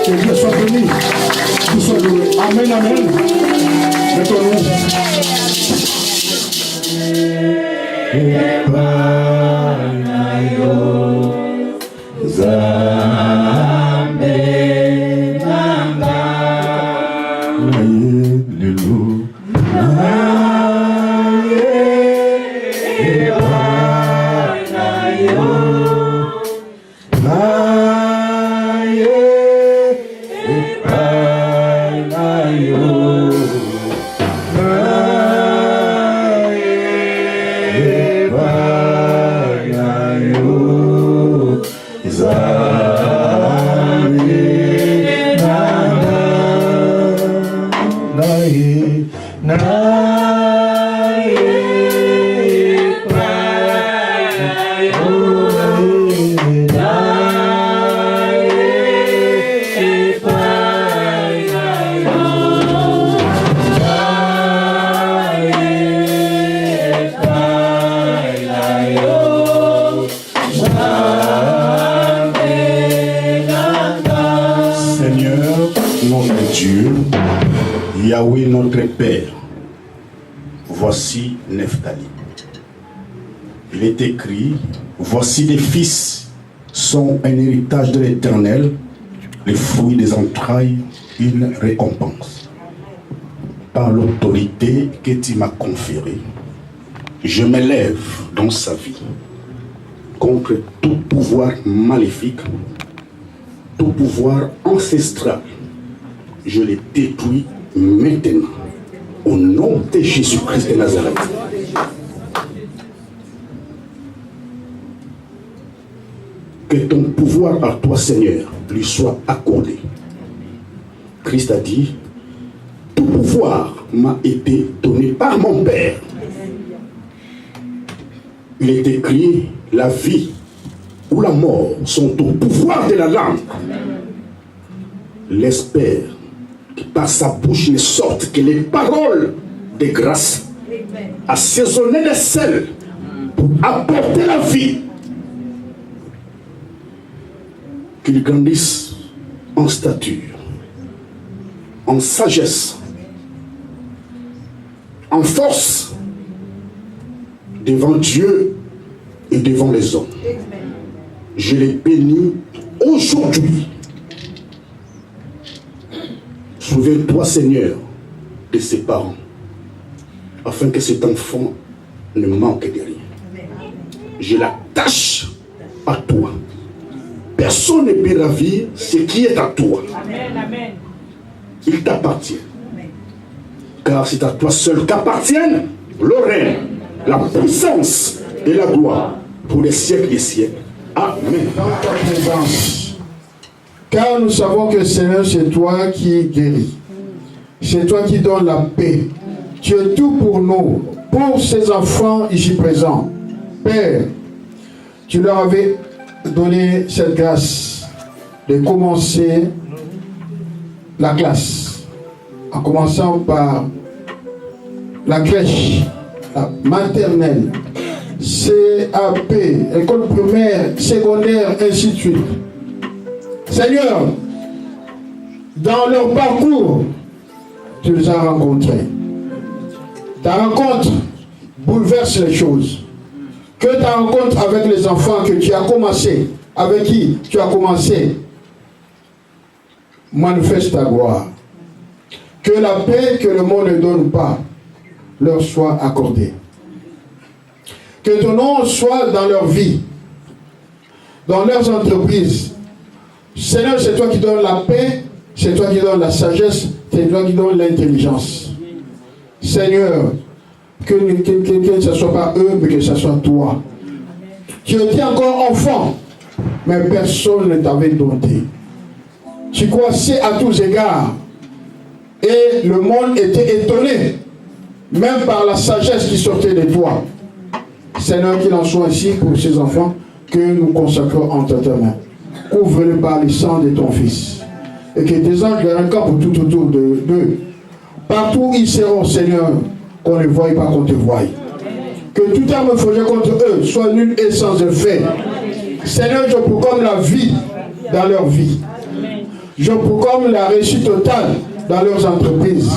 [SPEAKER 3] que Dieu soit béni. Tout soit loué. Amen, amen. Mettons-nous. Yahweh notre Père, voici Nephtali. Il est écrit, voici les fils sont un héritage de l'Éternel, les fruits des entrailles, une récompense. Par l'autorité que tu m'as conférée, je m'élève dans sa vie contre tout pouvoir maléfique, tout pouvoir ancestral. Je les détruis maintenant, au nom de Jésus-Christ de Nazareth. Que ton pouvoir à toi, Seigneur, lui soit accordé. Christ a dit, tout pouvoir m'a été donné par mon Père. Il est écrit, la vie ou la mort sont au pouvoir de la langue. L'espère qui par sa bouche ne sortent que les paroles de grâce, assaisonnées de sel pour apporter la vie. Qu'ils grandissent en stature, en sagesse, en force, devant Dieu et devant les hommes. Je les bénis aujourd'hui. Souviens-toi, Seigneur, de ses parents, afin que cet enfant ne manque de rien. Je l'attache à toi. Personne ne peut ravir ce qui est à toi.
[SPEAKER 1] Amen.
[SPEAKER 3] Il t'appartient. Car c'est à toi seul qu'appartiennent le règne, la puissance et la gloire pour les siècles des siècles. Amen.
[SPEAKER 2] Dans ta présence, car nous savons que Seigneur, c'est toi qui guéris. C'est toi qui donnes la paix. Tu es tout pour nous, pour ces enfants ici présents. Père, tu leur avais donné cette grâce de commencer la classe, en commençant par la crèche, la maternelle, CAP, école primaire, secondaire, ainsi de suite. Seigneur, dans leur parcours, tu les as rencontrés. Ta rencontre bouleverse les choses. Que ta rencontre avec les enfants que tu as commencé, avec qui tu as commencé, manifeste ta gloire. Que la paix que le monde ne donne pas leur soit accordée. Que ton nom soit dans leur vie, dans leurs entreprises. Seigneur, c'est toi qui donnes la paix, c'est toi qui donnes la sagesse, c'est toi qui donnes l'intelligence. Seigneur, que ce ne soit pas eux, mais que ce soit toi. Tu étais encore enfant, mais personne ne t'avait dompté. Tu croissais à tous égards, et le monde était étonné, même par la sagesse qui sortait de toi. Seigneur, qu'il en soit ainsi pour ces enfants que nous consacrons entre tes mains. Couvre-les par le sang de ton Fils, et que tes anges les rencampent tout autour d'eux. Partout où ils seront, Seigneur, qu'on ne voie pas, qu'on te voie. Que toute arme forgée contre eux soit nulle et sans effet. Seigneur, je proclame la vie dans leur vie. Je proclame la réussite totale dans leurs entreprises.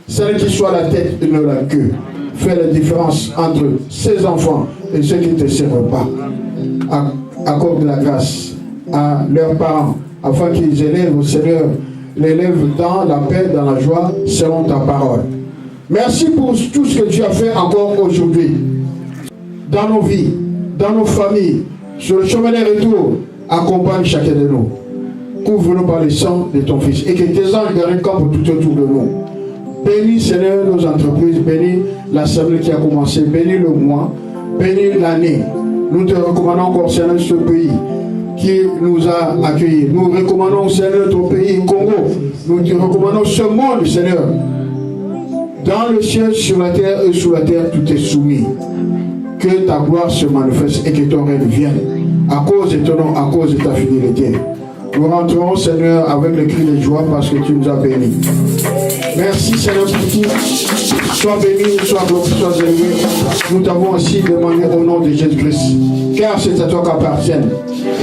[SPEAKER 2] Seigneur, qu'ils soient la tête et non la queue. Fais la différence entre ces enfants et ceux qui ne te servent pas. Accorde la grâce à leurs parents afin qu'ils élèvent au Seigneur, l'élèvent dans la paix, dans la joie, selon ta parole. Merci pour tout ce que tu as fait encore aujourd'hui. Dans nos vies, dans nos familles, sur le chemin des retours, accompagne chacun de nous. Couvre-nous par le sang de ton Fils et que tes anges gardent campent tout autour de nous. Bénis, Seigneur, nos entreprises, bénis l'assemblée qui a commencé, bénis le mois, bénis l'année. Nous te recommandons encore, Seigneur, ce pays qui nous a accueillis. Nous recommandons, Seigneur, ton pays, Congo. Nous te recommandons ce monde, Seigneur. Dans le ciel, sur la terre et sous la terre, tout est soumis. Que ta gloire se manifeste et que ton règne vienne. À cause de ton nom, à cause de ta fidélité. Nous rentrons, Seigneur, avec le cri de joie parce que tu nous as bénis. Merci, Seigneur, pour tout. Sois béni, sois glorifié, sois élevé. Nous t'avons aussi demandé au nom de Jésus-Christ. Car c'est à toi qu'appartiennent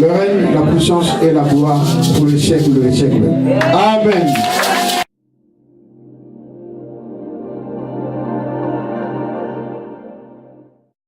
[SPEAKER 2] le règne, la puissance et la gloire pour les siècles des siècles. Amen.